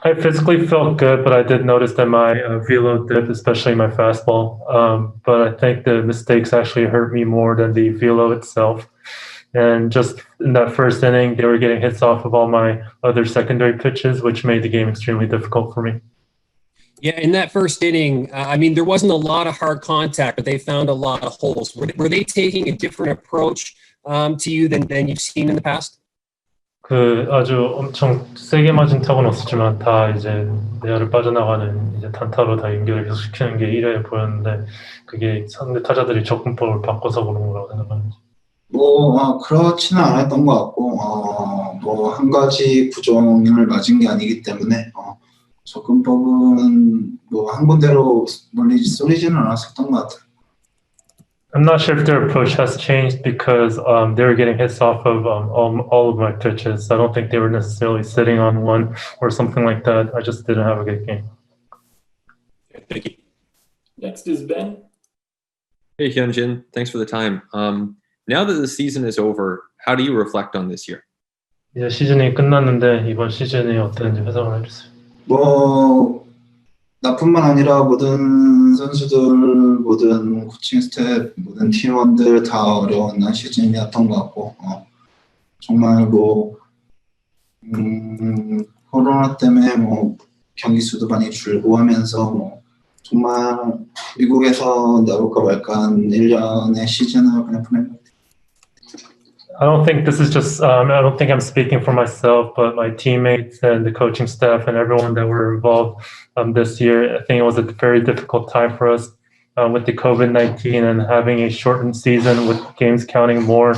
I physically felt good, but I did notice that my velo dipped, especially my fastball. But I think the mistakes actually hurt me more than the velo itself. And just in that first inning, they were getting hits off of all my other secondary pitches, which made the game extremely difficult for me. Yeah, in that first inning, I mean, there wasn't a lot of hard contact, but they found a lot of holes. Were they taking a different approach to you than you've seen in the past? 그 아주 엄청 세게 맞은 타구는 없었지만 다 이제 내야를 빠져나가는 이제 단타로 다 연결을 계속 시키는 게 1회에 보였는데 그게 상대 타자들이 접근법을 바꿔서 그런 거라고 생각하는지. 그렇지는 않았던 것 같고, 한 가지 부종을 맞은 게 아니기 때문에, 접근법은 한 군데로 멀리 쏠리지는 않았었던 것 같아요. I'm not sure if their approach has changed because they were getting hits off of all of my pitches. I don't think they were necessarily sitting on one or something like that. I just didn't have a good game. Thank you. Next is Ben. Hey, Hyun Jin. Thanks for the time. Now that the season is over, how do you reflect on this year? 이제 시즌이 끝났는데 이번 시즌이 어땠는지 해석을 해주세요. 나뿐만 아니라 모든 선수들, 모든 코칭 스태프, 모든 팀원들 다 어려운 시즌이었던 것 같고, 정말 코로나 때문에 경기 수도 많이 줄고 하면서 정말 미국에서 나올까 말까 한 1년의 시즌을 그냥 보낸 것 같아요. I don't think this is just, I don't think I'm speaking for myself, but my teammates and the coaching staff and everyone that were involved this year. I think it was a very difficult time for us with the COVID-19 and having a shortened season with games counting more.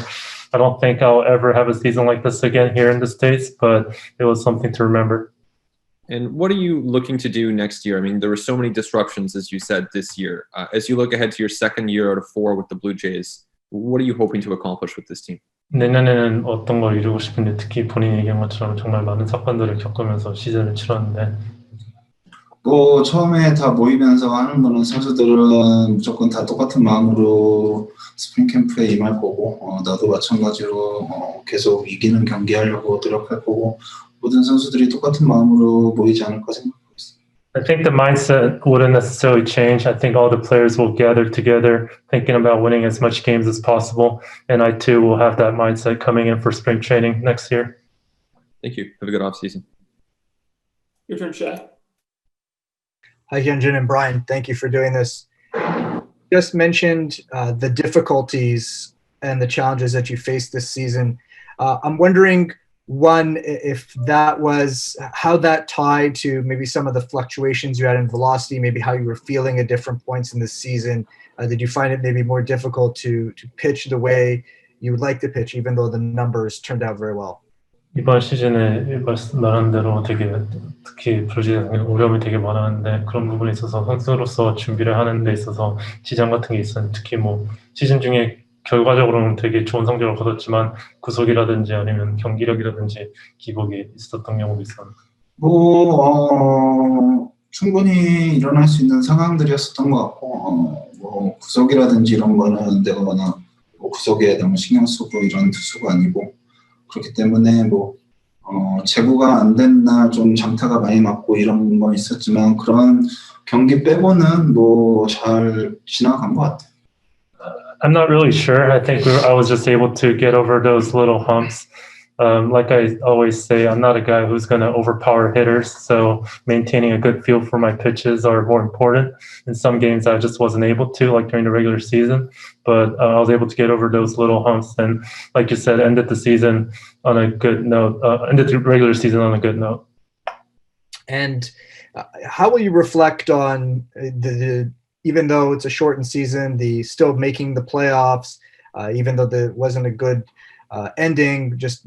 I don't think I'll ever have a season like this again here in the States, but it was something to remember. And what are you looking to do next year? I mean, there were so many disruptions, as you said, this year. As you look ahead to your second year out of 4 with the Blue Jays, what are you hoping to accomplish with this team? 내년에는 어떤 걸 이루고 싶은데 특히 본인이 얘기한 것처럼 정말 많은 사건들을 겪으면서 시즌을 치렀는데 처음에 다 모이면서 하는 거는 선수들은 무조건 다 똑같은 마음으로 스프링 캠프에 임할 거고 나도 마찬가지로 계속 이기는 경기 하려고 노력할 거고 모든 선수들이 똑같은 마음으로 모이지 않을까 생각하고 있습니다. I think the mindset wouldn't necessarily change. I think all the players will gather together thinking about winning as much games as possible. And I too will have that mindset coming in for spring training next year. Thank you. Have a good offseason. Your turn, Shaq. Hi, Hyun Jin and Brian. Thank you for doing this. Just mentioned the difficulties and the challenges that you faced this season. I'm wondering, one, if that was how that tied to maybe some of the fluctuations you had in velocity, maybe how you were feeling at different points in the season. Did you find it maybe more difficult to pitch the way you would like to pitch, even though the numbers turned out very well? 이번 시즌에 말한 대로 되게 특히 브루지에 어려움이 되게 많았는데 그런 부분에 있어서 선수로서 준비를 하는 데 있어서 지장 같은 게 있었는데 특히 시즌 중에 결과적으로는 되게 좋은 성적을 거뒀지만 구속이라든지 아니면 경기력이라든지 기복이 있었던 경우도 있었는데 충분히 일어날 수 있는 상황들이었었던 것 같고 구속이라든지 이런 거는 내가 워낙 구속에 너무 신경 쓰고 이런 투수가 아니고 그렇기 때문에 제구가 안 된 날 좀 장타가 많이 맞고 이런 건 있었지만 그런 경기 빼고는 잘 지나간 것 같아요. I'm not really sure. I think I was just able to get over those little humps. Like I always say, I'm not a guy who's going to overpower hitters, so maintaining a good feel for my pitches are more important. In some games, I just wasn't able to, like during the regular season, but I was able to get over those little humps and, like you said, ended the season on a good note, ended the regular season on a good note. And how will you reflect on the even though it's a shortened season, the still making the playoffs, even though there wasn't a good ending, just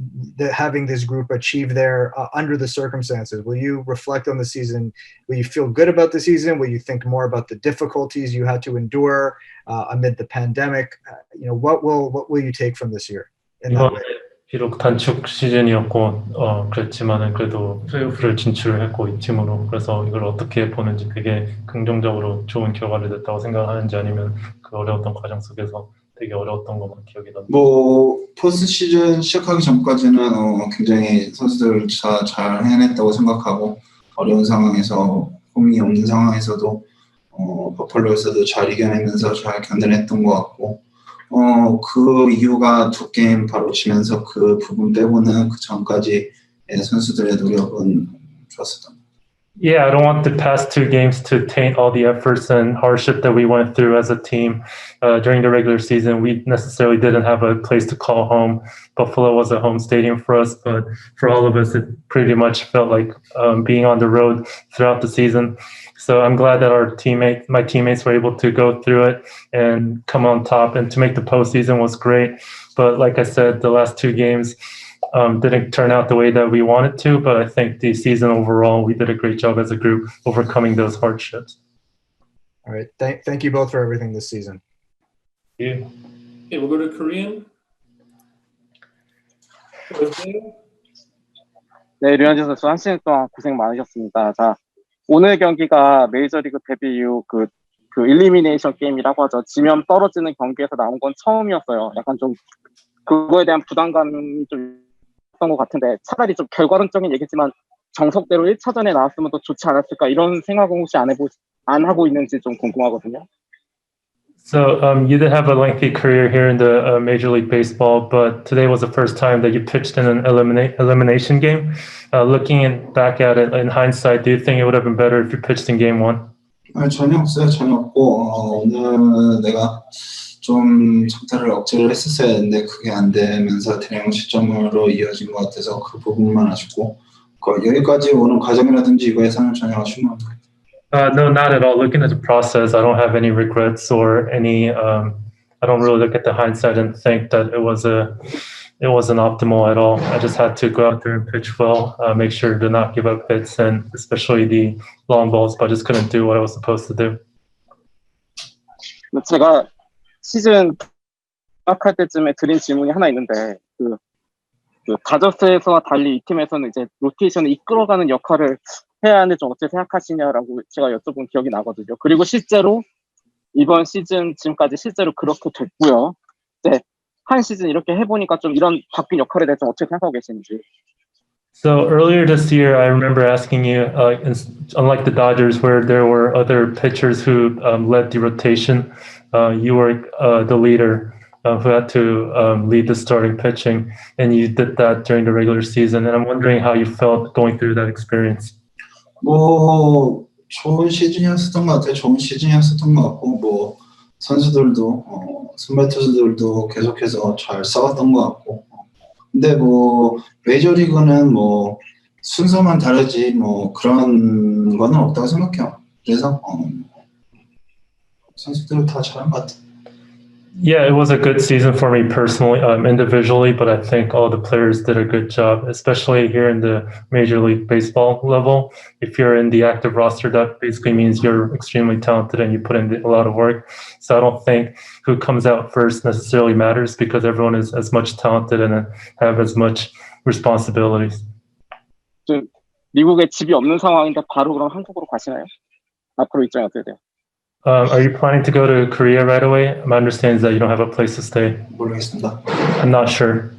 having this group achieve there under the circumstances? Will you reflect on the season? Will you feel good about the season? Will you think more about the difficulties you had to endure amid the pandemic? What will you take from this year in that way? 비록 단축 시즌이었고 그랬지만은 그래도 플레이오프를 진출을 했고 이 팀으로 그래서 이걸 어떻게 보는지 그게 긍정적으로 좋은 결과를 냈다고 생각하는지 아니면 그 어려웠던 과정 속에서 되게 어려웠던 것만 기억이 납니다. 포스트 시즌 시작하기 전까지는 굉장히 선수들 잘 해냈다고 생각하고 어려운 상황에서 홈이 없는 상황에서도 버펄로에서도 잘 이겨내면서 잘 견뎌냈던 것 같고 그 이유가 두 게임 바로 지면서 그 부분 빼고는 그 전까지의 선수들의 노력은 좋았었던 것 같아요. Yeah, I don't want the past two games to taint all the efforts and hardship that we went through as a team during the regular season. We necessarily didn't have a place to call home. Buffalo was a home stadium for us, but for all of us, it pretty much felt like being on the road throughout the season. So I'm glad that my teammates were able to go through it and come on top, and to make the postseason was great. But like I said, the last two games didn't turn out the way that we wanted to, but I think the season overall, we did a great job as a group overcoming those hardships. All right. Thank you both for everything this season. Yeah. Okay, we'll go to Korean. 네, 류현진 선수 한 시즌 동안 고생 많으셨습니다. 자, 오늘 경기가 메이저리그 데뷔 이후 그 일리미네이션 게임이라고 하죠. 지면 떨어지는 경기에서 나온 건 처음이었어요. 약간 좀 그거에 대한 부담감이 좀 있었던 것 같은데, 차라리 좀 결과론적인 얘기지만 정석대로 1차전에 나왔으면 더 좋지 않았을까, 이런 생각은 혹시 안 하고 있는지 좀 궁금하거든요. So you did have a lengthy career here in the Major League Baseball, but today was the first time that you pitched in an elimination game. Looking back at it in hindsight, do you think it would have been better if you pitched in game one? 전혀 없어요. 전혀 없고 오늘 내가 좀 정타를 억제를 했었어야 했는데 그게 안 되면서 대량 실점으로 이어진 것 같아서 그 부분만 아쉽고 여기까지 오는 과정이라든지 이거에서는 전혀 아쉬운 것 같아요. No, not at all. Looking at the process, I don't have any regrets or any. I don't really look at the hindsight and think that it wasn't optimal at all. I just had to go out there and pitch well, make sure to not give up hits, and especially the long balls. But I just couldn't do what I was supposed to do. 제가 시즌 시작할 때쯤에 드린 질문이 하나 있는데, 그 다저스에서와 달리 이 팀에서는 이제 로테이션을 이끌어가는 역할을 해야 하는데 좀 어떻게 생각하시냐라고 제가 여쭤본 기억이 나거든요. 그리고 실제로 이번 시즌 지금까지 실제로 그렇게 됐고요. 네, 한 시즌 이렇게 해보니까 좀 이런 바뀐 역할에 대해서 어떻게 생각하고 계시는지. So earlier this year, I remember asking you, unlike the Dodgers, where there were other pitchers who led the rotation, you were the leader who had to lead the starting pitching, and you did that during the regular season. And I'm wondering how you felt going through that experience. 좋은 시즌이었던 것 같아요. 좋은 시즌이었던 것 같고 선수들도 선발 투수들도 계속해서 잘 싸웠던 것 같고. 근데 메이저리그는 순서만 다르지 그런 거는 없다고 생각해요. 그래서 선수들은 다 잘한 것 같아요. Yeah, it was a good season for me personally, individually, but I think all the players did a good job, especially here in the Major League Baseball level. If you're in the active roster, that basically means you're extremely talented and you put in a lot of work. So I don't think who comes out first necessarily matters because everyone is as much talented and have as much responsibilities. 미국에 집이 없는 상황인데 바로 그럼 한국으로 가시나요? 앞으로 일정이 어떻게 돼요? Are you planning to go to Korea right away? My understanding is that you don't have a place to stay. 모르겠습니다. I'm not sure.